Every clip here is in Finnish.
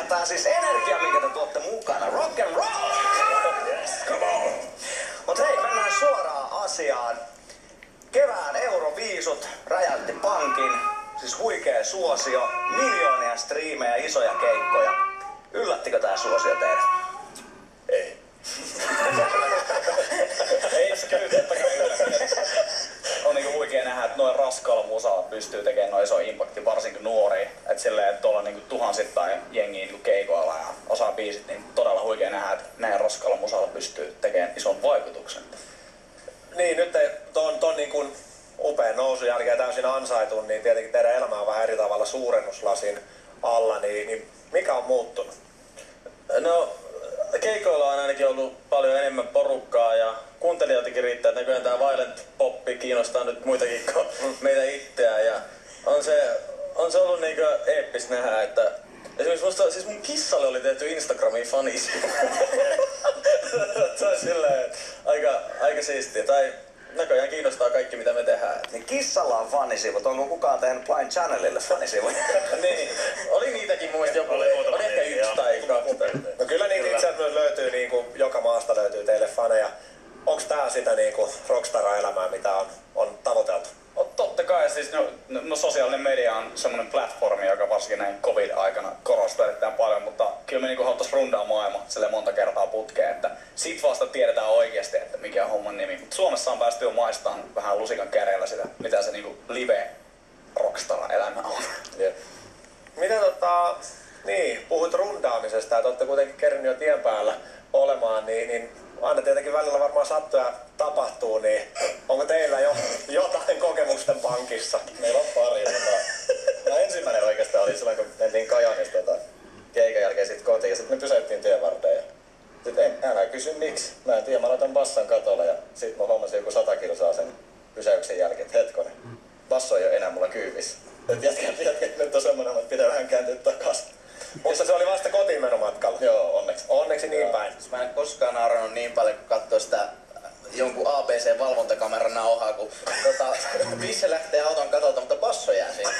Ja tää on siis energia, minkä te tuotte mukana. Rock and roll! Yes, come on! Mut hei, mennään suoraan asiaan. Kevään Euroviisut räjäytti pankin. Siis huikea suosio, miljoonia striimejä, isoja keikkoja. Yllättikö tää suosio teidät? Ei. Ei se kyllä totta kai yllätä. On niinku huikea nähdä, että noin raskaalla musalla pystyy tekemään noin iso impakti, varsinkin nuoria. Et silleen, että tuolla niinku tuhansittain jengiä niinku keikoilla ja osaa biisit, niin todella huikea nähdä, että näin raskaalla musalla pystyy tekemään ison vaikutuksen. Niin, nyt ton niin kuin upean nousun jälkeen täysin ansaitun, niin tietenkin teidän elämä on vähän eri tavalla suurennuslasin alla, niin mikä on muuttunut? No, keikoilla on ainakin ollut paljon enemmän porukkaa ja kuuntelijoitakin riittää, että näköjään tää violent poppi kiinnostaa nyt muitakin kuin meitä itseään ja on se ollut niinku eeppistä nähdä, että esimerkiksi musta, siis mun kissalle oli tehty Instagramiin fanis. Se on silleen aika siistiä. Tai näköjään kiinnostaa kaikki mitä me tehdään. Niin kissalla on fanisivut. Onko kukaan tehnyt Blind Channelille fanisivuja? Niin. Oli niitäkin mun mielestä joku. Oli ehkä yksi tai kaksi. No kyllä niitä itse asiassa myös löytyy, niin kuin joka maasta löytyy teille faneja. Onks tää sitä niin kuin rockstara-elämää, mitä on tavoiteltu? Totta kai, siis no sosiaalinen media on semmoinen platformi, joka varsinkin näin covid-aikana korostuu erittäin paljon, mutta kyllä me niinku haluttais rundaa maailma sille monta kertaa putkeen, että sit vasta tiedetään oikeasti, että mikä on homman nimi. Mut Suomessa on päästy jo maistamaan vähän lusikan kädellä sitä, mitä se niinku live rockstara-elämä on. Yeah. Miten niin, puhuit rundaamisesta, että olette kuitenkin kerännyt jo tien päällä olemaan, niin aina tietenkin välillä varmaan sattuu ja tapahtuu, niin onko teillä jo jotain kokemusten pankissa? Meillä on pari. No ensimmäinen oikeastaan oli silloin, kun mentiin Kajaanista keikan jälkeen sit kotiin ja sitten me pysäyttiin tien varteen. Ja sitten älä kysy miksi. Mä en tiedä, mä laitan bassan katolle ja sit mä hommasin joku 100 kilsaa sen pysäyksen jälkeen, että hetkonen. Basso ei oo enää mulla kyyvissä. Et jätkä, nyt on semmonen, että pitää vähän kääntyä takas. Mutta se oli vasta kotiin menomatkalla. Joo, onneksi. Onneksi niin päin. Mä en koskaan naurannut niin paljon, kun katsoo sitä jonkun ABC-valvontakameran nauhaa, kun Bisse lähtee auton katolta, mutta basso jää siinä.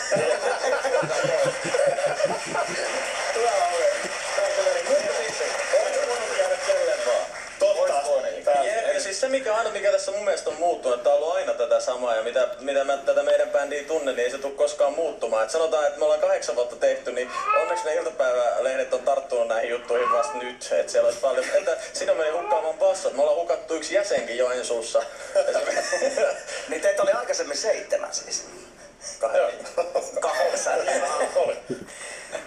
Ja siis se mikä tässä mun mielestä on muuttunut, että tää on ollut aina tätä samaa ja mitä mä tätä meidän bändiä tunnen, niin ei se tule koskaan muuttumaan. Et sanotaan, että me ollaan 8 vuotta tehty, niin onneksi ne iltapäivälehdet on tarttunut näihin juttuihin vasta nyt. Että siellä olisi paljon, että siinä meni hukkaamaan bassot. Me ollaan hukattu yksi jäsenkin Joensuussa. Niin teitä oli aikaisemmin 7 siis. 8.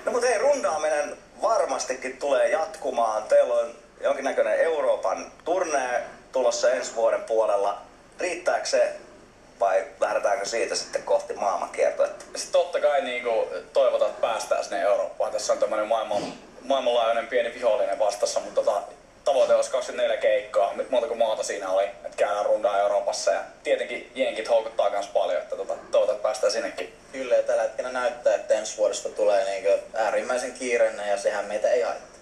No mut hei, rundaaminen varmastikin tulee jatkumaan. Teillä on jonkinnäköinen Euroopan turnee tulossa ensi vuoden puolella. Riittääkö se vai lähdetäänkö siitä sitten kohti maailmankiertoetta? Sitten totta kai niinku toivotaan, että päästään sinne Eurooppaan. Tässä on tämmönen maailmanlaajuinen pieni vihollinen vastassa, mutta tavoite olisi 24 keikkaa. Nyt montako maata siinä oli, että käydään rundaa Euroopassa ja tietenkin jenkit houkuttaa kans paljon, että toivotaan, että päästään sinnekin. Kyllä, ja tällä hetkellä näyttää, että ensi vuodesta tulee niinku äärimmäisen kiireinen ja sehän meitä ei haittaa.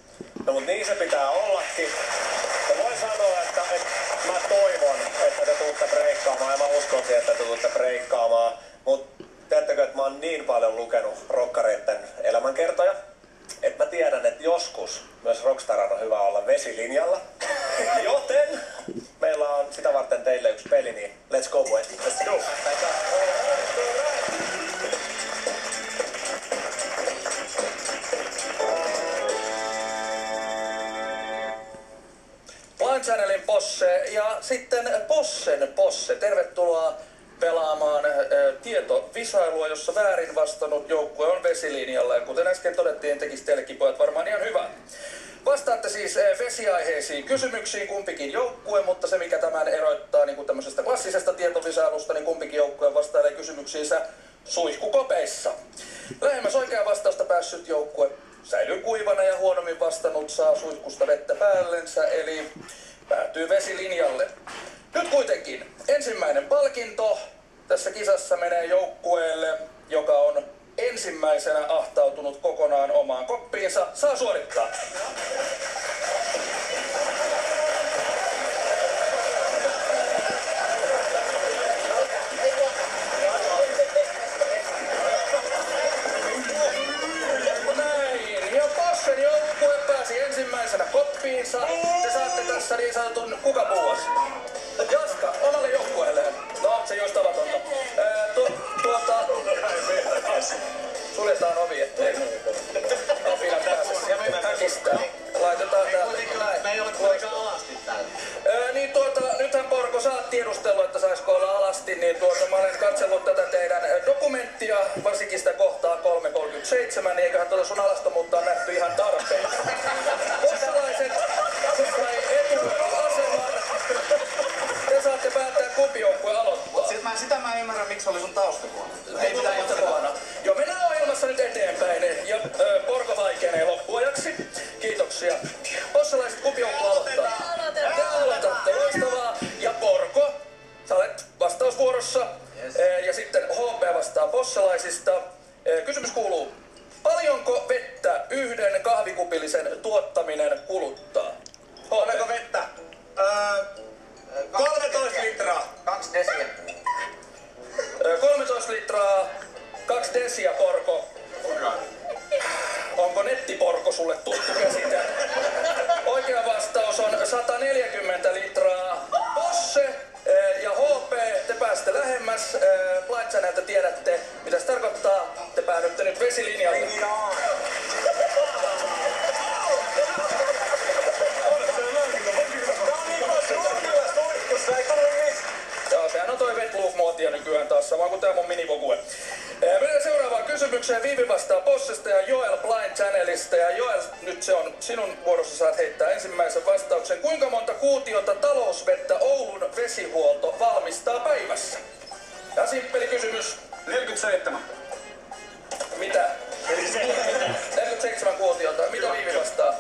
No mut niin se pitää ollakin. Ja voin sanoa, että mä toivon, että te tuutte breikkaamaan ja mä uskon siihen, että te tuutte breikkaamaan. Mut tiedättekö, että mä oon niin paljon lukenut rokkareitten elämänkertoja, että mä tiedän, että joskus myös rockstaran on hyvä olla vesilinjalla. Joten meillä on sitä varten teille yksi peli, niin let's go boys. Let's go. Blind Channelin Posse ja sitten Possen Posse. Tervetuloa pelaamaan tietovisailua, jossa väärin vastannut joukkue on vesilinjalla. Ja kuten äsken todettiin, tekisi teillekin pojat varmaan ihan hyvä. Vastaatte siis vesiaiheisiin kysymyksiin kumpikin joukkue, mutta se mikä tämän eroittaa niin kuin tämmöisestä klassisesta tietovisailusta, niin kumpikin joukkue vastailee kysymyksiinsä suihkukopeissa. Lähemmäs oikeaa vastausta päässyt joukkue säilyy kuivana ja huonommin vastannut saa suihkusta vettä päällensä, eli päätyy vesilinjalle. Nyt kuitenkin ensimmäinen palkinto tässä kisassa menee joukkueelle, joka on ensimmäisenä ahtautunut kokonaan omaan koppiinsa. Saa suorittaa. Näin, ja Posseni Eskola alasti, niin mä olen katsellut tätä teidän dokumenttia, varsinkin sitä kohtaa 3.37, niin eiköhän tuota sun alastomuutta on nähty ihan tarpeeksi. Possalaiset sai etuaseman. Te saatte päättää kumpi joukkue aloittaa. Sitä mä en ymmärrä, miksi oli sun taustakuva. Ei mitään taustakuva. Joo, mennään ohjelmassa nyt eteenpäin ja Porko vaikenee loppuajaksi. Kiitoksia. Possalaiset, kumpi joukkue aloittaa? Te aloitatte, loistavaa. Ja Porko, sä olet vastausvuorossa. Yes. Ja sitten HP vastaa possalaisista. Kysymys kuuluu, paljonko vettä yhden kahvikupillisen tuottaminen kuluttaa? Paljonko vettä? 13 litraa. 2 desiä. 13 litraa, 2 desiä, Porko. Onko nettiporko sulle tuttu käsite? Oikea vastaus on 140 litraa. Posse ja HP, te pääsitte lähemmäs. Blind Channelta tiedätte, mitä se tarkoittaa. Te päädytte nyt vesilinjalle. Joo, sehän on toi Wetloop-muotia nykyään taas, sama kuin tää mun minivokue. Mennään seuraavaan kysymykseen. Viivi vastaa Possesta ja Joel Blind Channelista. Ja Joel, nyt se on sinun vuorossa, saat heittää ensimmäisen vastauksen. Kuinka monta kuutiota talousvettä Oulun vesihuolto valmistaa päivässä? Ja simppeli kysymys. 47. Mitä? 47 kuutiota. Mitä Viivi vastaa?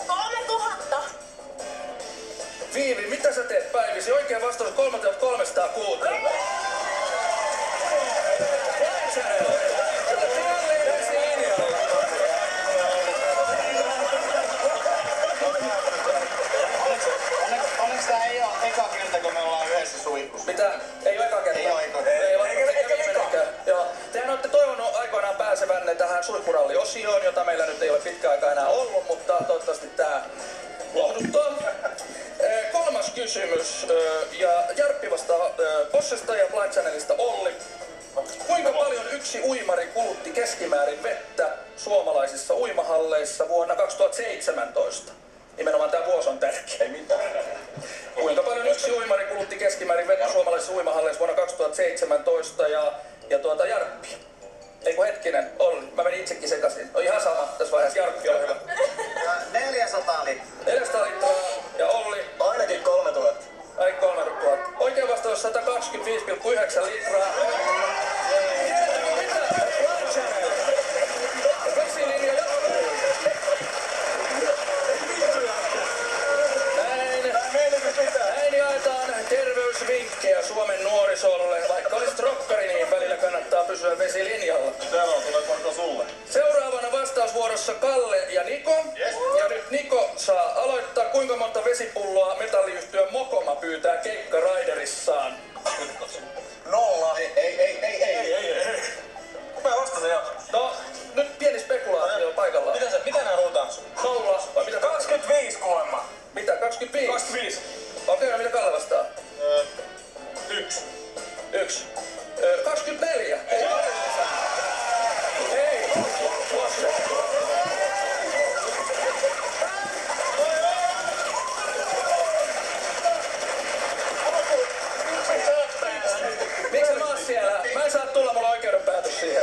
3000. Viivi, mitä sä teet päivisi? Oikea vastaus on 3300 kuutiota. Onneksi tää ei oo eka kerta, kun me ollaan yhdessä suihkussa. Mitä? Ei oo eka kerta? Ei oo eka kerta. Joo. Tehän olette toivonut aikoinaan pääsevänne tähän suihkuralli-osioon, jota meillä nyt ei ole pitkä aika enää ollut, mutta toivottavasti tää lohduttaa. Kolmas kysymys. Ja Jarppi vastaa Possesta ja Blind Channelista Olli. Kuinka paljon yksi uimari kulutti keskimäärin vettä suomalaisissa uimahalleissa vuonna 2017? Nimenomaan tämä vuosi on tärkeä. Kuinka paljon yksi uimari kulutti keskimäärin vettä suomalaisissa uimahalleissa vuonna 2017 ja Jarppi? Eiku hetkinen, Olli. Mä menin itsekin sekaisin. On ihan sama tässä vaiheessa. Jarppi, ole hyvä. 400 litraa. 400 litraa ja Olli. Ainakin 3000. Ai 3000. Oikea vastaus 125,9 litraa. Vesilinja jatkuu. Näin jaetaan terveysvinkkejä Suomen nuorisolle. Vaikka olisit rokkari, niin välillä kannattaa pysyä vesilinjalla. Tulee sulle. Seuraavana vastausvuorossa Kalle ja Niko. Yes. Ja nyt Niko saa aloittaa. Kuinka monta vesipulloa metalliyhtiö Mokoma pyytää keikkaraiderissaan? 0. Ei. Mä vastasin jo. No, nyt pieni spekulaatio paikallaan. Mitä nää huutaa? 0 vai mitä? 25 kuulemma. Mitä? 25? 25. Okei, no mitä Kalle vastaa? 1. 1. 24. Ei. Ei. Posse. Miksi mä oon siellä? Mä en saa tulla, mulla on oikeudenpäätös siihen.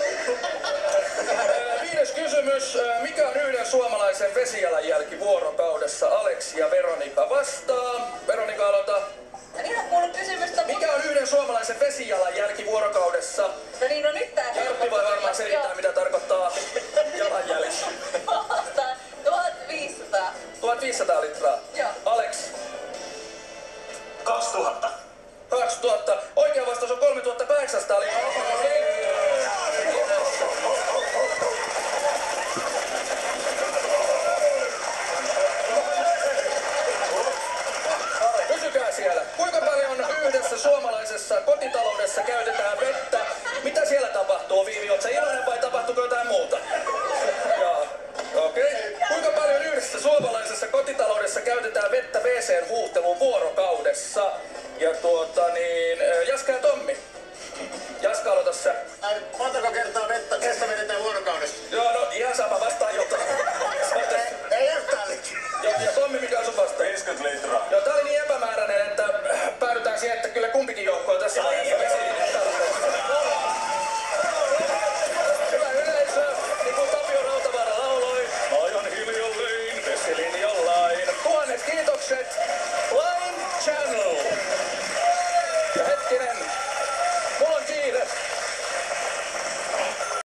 Viides kysymys. Mikä on yhden suomalaisen vesijalanjälki vuorokaudessa? Aleksi ja Veronika vastaa. Veronika, aloita. En ihan kuullut kysymystä. Mikä on yhden suomalaisen vesijalanjälki vuorokaudessa? No niin, no nyt tää. Jarppi voi varmaan selittää, mitä tarkoittaa jalanjälki. 1500. 1500 litraa. Joo. Alex. 2000. 2000. Oikea vastaus on 3800 litraa. Pysykää siellä. Kuinka paljon yhdessä suomalaisessa kotitaloudessa käytetään vettä? Mitä siellä tapahtuu, Viivi? Oletko sä iloinen vai tapahtuuko jotain muuta? Joo. Okei. Kuinka paljon yhdessä suomalaisessa kotitaloudessa käytetään vettä WC:n huuhteluun vuorokaudessa? Ja Jaska ja Tommi. Jaska, aloita sä. Montako kertaa vettä vedetään vuorokaudessa? Joo, no ihan sama, vastaa jotain. Ei yhtään. Ja Tommi, mikä on sun vastaus? 50 litraa. Joo, tää oli niin epämääräinen, että päädytään siihen, että kyllä kumpikin Koskinen